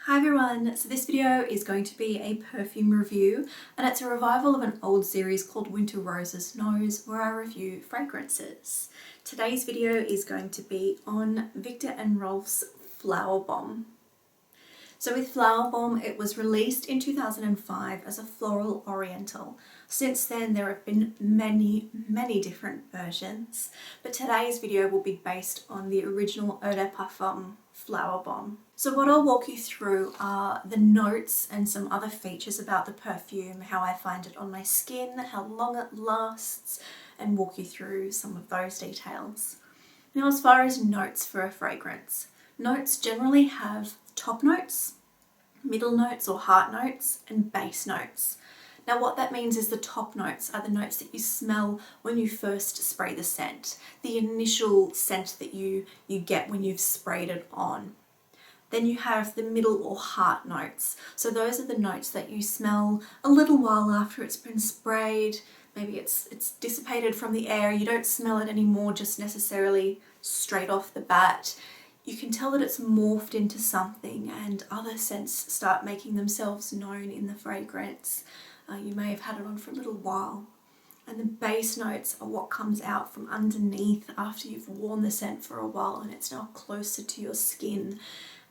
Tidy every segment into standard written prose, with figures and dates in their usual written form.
Hi everyone, so this video is going to be a perfume review and it's a revival of an old series called WinterRose's Nose where I review fragrances. Today's video is going to be on Viktor Rolf's Flowerbomb. So with Flowerbomb, it was released in 2005 as a floral oriental. Since then there have been many different versions, but today's video will be based on the original Eau de Parfum Flowerbomb. So what I'll walk you through are the notes and some other features about the perfume, how I find it on my skin, how long it lasts, and walk you through some of those details. Now, as far as notes for a fragrance, notes generally have top notes, middle notes or heart notes, and base notes. Now what that means is the top notes are the notes that you smell when you first spray the scent, the initial scent that you get when you've sprayed it on. Then you have the middle or heart notes. So those are the notes that you smell a little while after it's been sprayed. Maybe it's dissipated from the air, you don't smell it anymore just necessarily straight off the bat. You can tell that it's morphed into something and other scents start making themselves known in the fragrance. You may have had it on for a little while. And the base notes are what comes out from underneath after you've worn the scent for a while and it's now closer to your skin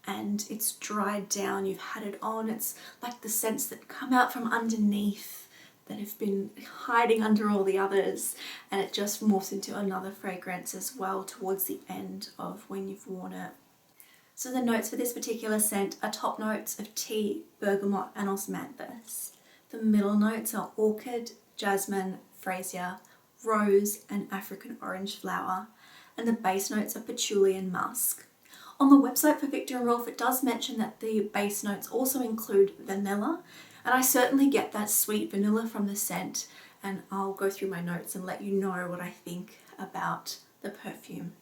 and it's dried down, you've had it on. It's like the scents that come out from underneath that have been hiding under all the others, and it just morphs into another fragrance as well towards the end of when you've worn it. So the notes for this particular scent are top notes of tea, bergamot and osmanthus. The middle notes are orchid, jasmine, freesia, rose and African orange flower, and the base notes are patchouli and musk. On the website for Viktor Rolf, it does mention that the base notes also include vanilla, and I certainly get that sweet vanilla from the scent, and I'll go through my notes and let you know what I think about the perfume.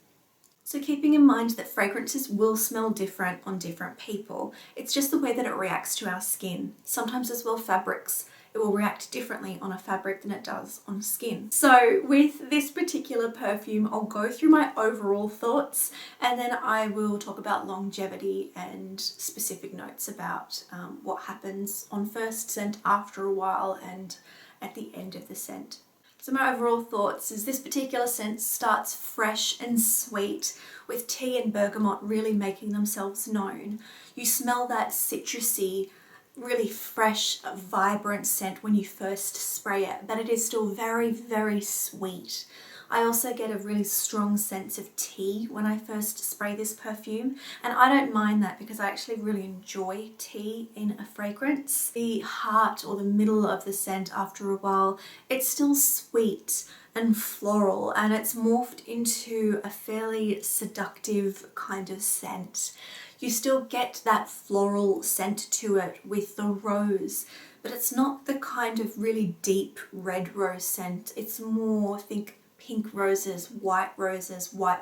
So keeping in mind that fragrances will smell different on different people, it's just the way that it reacts to our skin. Sometimes as well fabrics, it will react differently on a fabric than it does on skin. So with this particular perfume, I'll go through my overall thoughts and then I will talk about longevity and specific notes about what happens on first scent, after a while, and at the end of the scent. So my overall thoughts is this particular scent starts fresh and sweet with tea and bergamot really making themselves known. You smell that citrusy, really fresh, vibrant scent when you first spray it, but it is still very sweet. I also get a really strong sense of tea when I first spray this perfume, and I don't mind that because I actually really enjoy tea in a fragrance. The heart or the middle of the scent after a while, it's still sweet and floral and it's morphed into a fairly seductive kind of scent. You still get that floral scent to it with the rose, but it's not the kind of really deep red rose scent. It's more, think pink roses, white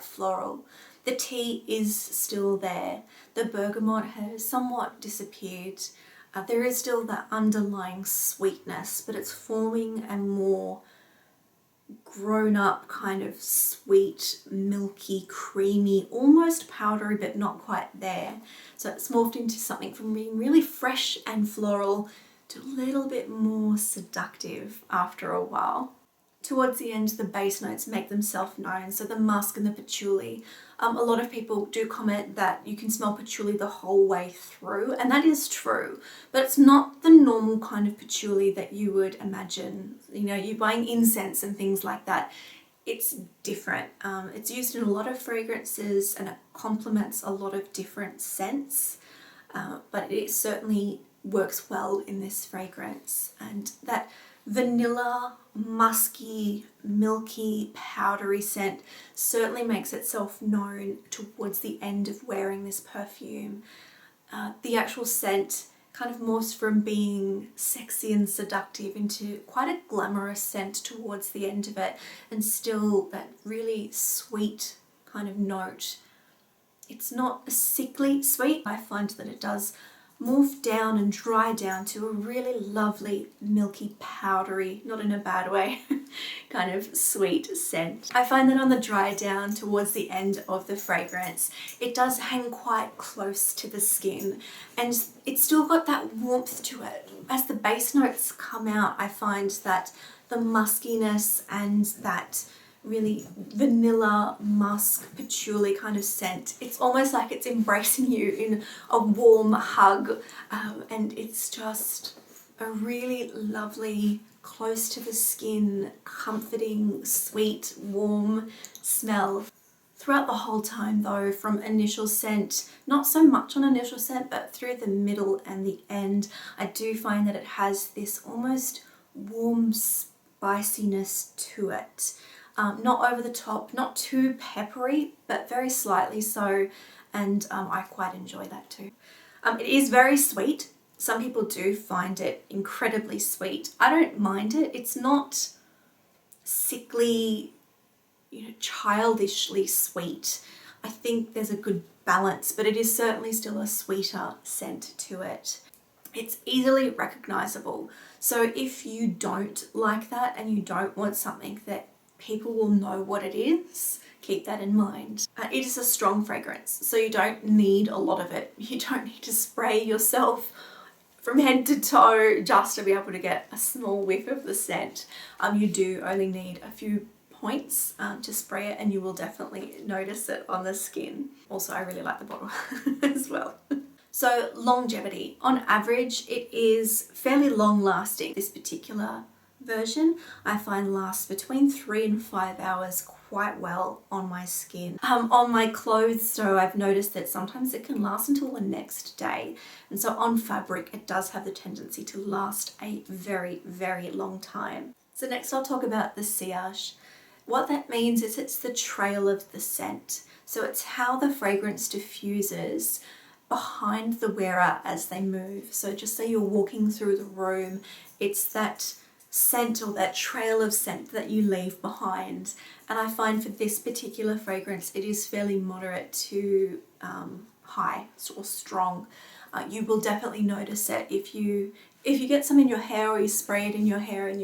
floral. The tea is still there. The bergamot has somewhat disappeared. There is still that underlying sweetness, but it's forming a more grown up kind of sweet, milky, creamy, almost powdery but not quite there. So it's morphed into something from being really fresh and floral to a little bit more seductive after a while. Towards the end, the base notes make themselves known, so the musk and the patchouli. A lot of people do comment that you can smell patchouli the whole way through, and that is true, but it's not the normal kind of patchouli that you would imagine. You know, you're buying incense and things like that. It's different. It's used in a lot of fragrances and it complements a lot of different scents, but it certainly works well in this fragrance, and that vanilla, musky, milky, powdery scent certainly makes itself known towards the end of wearing this perfume. The actual scent kind of morphs from being sexy and seductive into quite a glamorous scent towards the end of it, and still that really sweet kind of note. It's not a sickly sweet. I find that it does morph down and dry down to a really lovely, milky, powdery, not in a bad way, kind of sweet scent. I find that on the dry down towards the end of the fragrance, it does hang quite close to the skin and it's still got that warmth to it. As the base notes come out, I find that the muskiness and that really vanilla, musk, patchouli kind of scent. It's almost like it's embracing you in a warm hug, and it's just a really lovely, close to the skin, comforting, sweet, warm smell. Throughout the whole time though, from initial scent, not so much on initial scent, but through the middle and the end, I do find that it has this almost warm spiciness to it. Not over the top, not too peppery, but very slightly so, and I quite enjoy that too. It is very sweet. Some people do find it incredibly sweet. I don't mind it. It's not sickly, childishly sweet. I think there's a good balance, but it is certainly still a sweeter scent to it. It's easily recognizable. So if you don't like that and you don't want something that people will know what it is, keep that in mind. It is a strong fragrance, so you don't need a lot of it. You don't need to spray yourself from head to toe just to be able to get a small whiff of the scent. You do only need a few points to spray it and you will definitely notice it on the skin. Also, I really like the bottle as well. So longevity, on average, it is fairly long lasting. This particular version I find lasts between 3 and 5 hours quite well on my skin. On my clothes, so I've noticed that sometimes it can last until the next day, and so on fabric it does have the tendency to last a very, very long time. So next I'll talk about the sillage. What that means is it's the trail of the scent. So it's how the fragrance diffuses behind the wearer as they move. So just say you're walking through the room, it's that scent or that trail of scent that you leave behind. And I find for this particular fragrance it is fairly moderate to high or strong. You will definitely notice it if you get some in your hair or you spray it in your hair and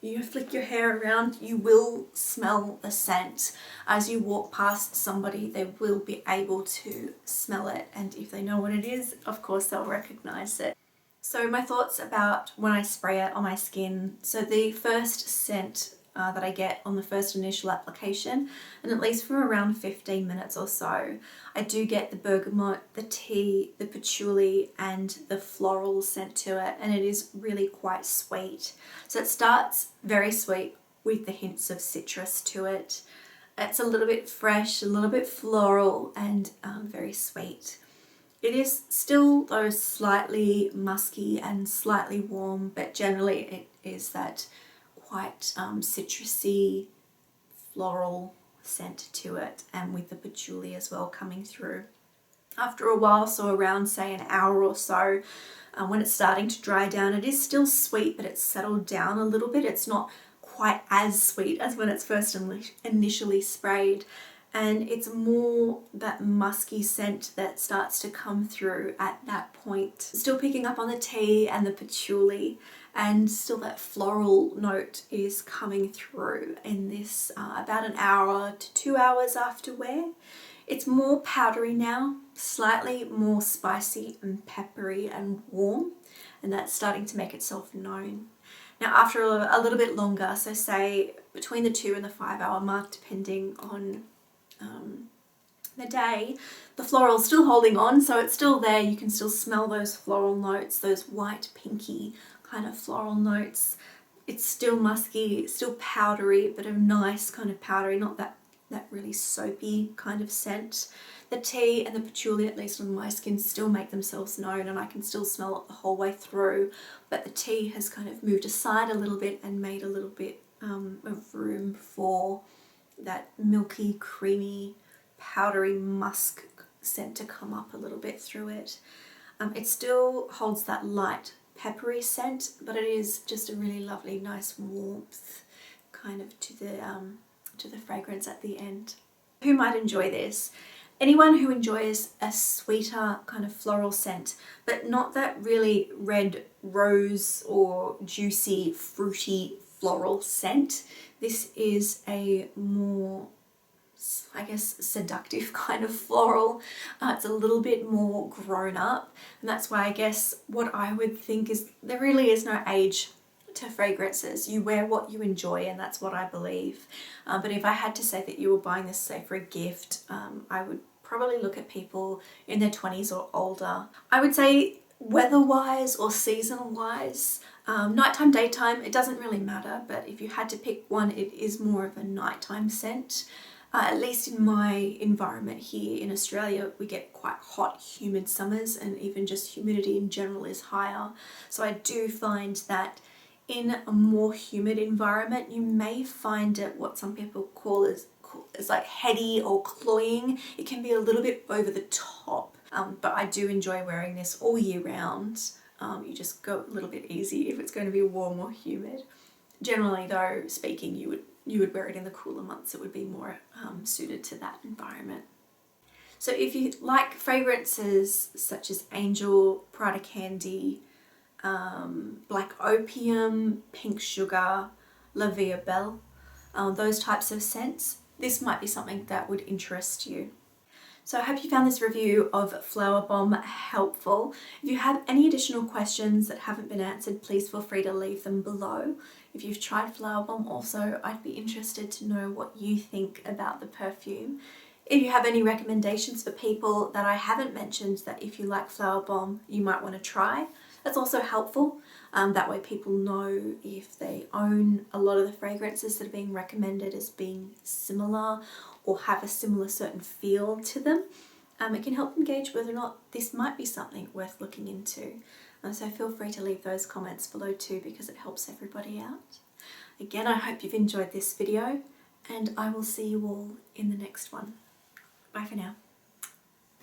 you flick your hair around, you will smell the scent. As you walk past somebody, they will be able to smell it, and if they know what it is, of course they'll recognize it. So my thoughts about when I spray it on my skin. So the first scent that I get on the first initial application, and at least for around 15 minutes or so, I do get the bergamot, the tea, the patchouli and the floral scent to it, and it is really quite sweet. So it starts very sweet with the hints of citrus to it. It's a little bit fresh, a little bit floral and very sweet. It is still though slightly musky and slightly warm, but generally it is that quite citrusy floral scent to it, and with the patchouli as well coming through. After a while, so around say an hour or so, when it's starting to dry down, it is still sweet, but it's settled down a little bit. It's not quite as sweet as when it's first initially sprayed, and it's more that musky scent that starts to come through at that point. Still picking up on the tea and the patchouli, and still that floral note is coming through in this about an hour to 2 hours after wear. It's more powdery now, slightly more spicy and peppery and warm, and that's starting to make itself known. Now after a little bit longer, so say between the 2 and the 5 hour mark, depending on the day, the floral's still holding on, so it's still there. You can still smell those floral notes, those white pinky kind of floral notes. It's still musky, still powdery, but a nice kind of powdery, not that really soapy kind of scent. The tea and the patchouli, at least on my skin, still make themselves known, and I can still smell it the whole way through, but the tea has kind of moved aside a little bit and made a little bit of room for that milky, creamy, powdery musk scent to come up a little bit through it. It still holds that light peppery scent, but it is just a really lovely, nice warmth kind of to the fragrance at the end. Who might enjoy this? Anyone who enjoys a sweeter kind of floral scent, but not that really red rose or juicy, fruity floral scent, this is a more, I guess, seductive kind of floral. It's a little bit more grown up, and that's why I guess what I would think is there really is no age to fragrances. You wear what you enjoy, and that's what I believe. But if I had to say that you were buying this, say, for a gift, I would probably look at people in their 20s or older. I would say weather-wise or seasonal-wise, nighttime, daytime, it doesn't really matter, but if you had to pick one, it is more of a nighttime scent. At least in my environment here in Australia, we get quite hot, humid summers, and even just humidity in general is higher. So I do find that in a more humid environment, you may find it what some people call as like heady or cloying. It can be a little bit over the top, but I do enjoy wearing this all year round. You just go a little bit easy if it's going to be warm or humid. Generally though, speaking, you would wear it in the cooler months. It would be more suited to that environment. So if you like fragrances such as Angel, Prada Candy, Black Opium, Pink Sugar, La Vie Belle, those types of scents, this might be something that would interest you. So I hope you found this review of Flowerbomb helpful. If you have any additional questions that haven't been answered, please feel free to leave them below. If you've tried Flowerbomb also, I'd be interested to know what you think about the perfume. If you have any recommendations for people that I haven't mentioned that if you like Flowerbomb you might want to try, that's also helpful. That way people know if they own a lot of the fragrances that are being recommended as being similar or have a similar certain feel to them. It can help them gauge whether or not this might be something worth looking into. So feel free to leave those comments below too, because it helps everybody out. Again, I hope you've enjoyed this video, and I will see you all in the next one. Bye for now.